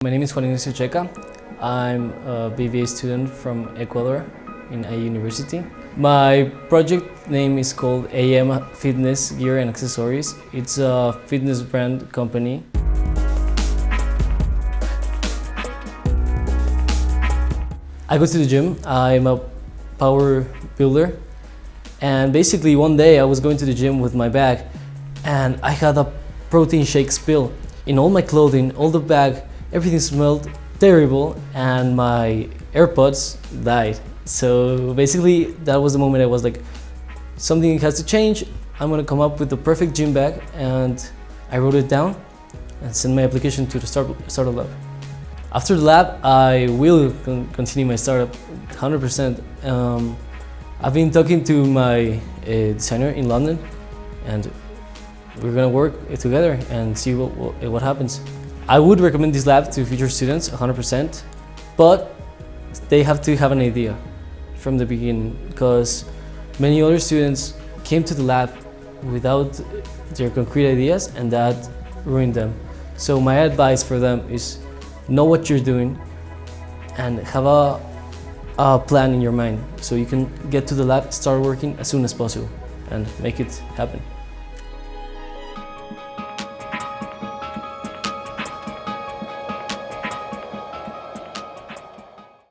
My name is Juan Ignacio Checa. I'm a BBA student from Ecuador in IEU University. My project name is called AM Fitness Gear and Accessories. It's a fitness brand company. I go to the gym. I'm a power builder. And basically one day I was going to the gym with my bag and I had a protein shake spill in all my clothing, all the bag. Everything smelled terrible and my AirPods died. So basically that was the moment I was like, something has to change. I'm gonna come up with the perfect gym bag, and I wrote it down and sent my application to the startup lab. After the lab, I will continue my startup 100%. I've been talking to my designer in London, and we're gonna work together and see what happens. I would recommend this lab to future students 100%, but they have to have an idea from the beginning, because many other students came to the lab without their concrete ideas and that ruined them. So my advice for them is know what you're doing and have a plan in your mind so you can get to the lab, start working as soon as possible and make it happen.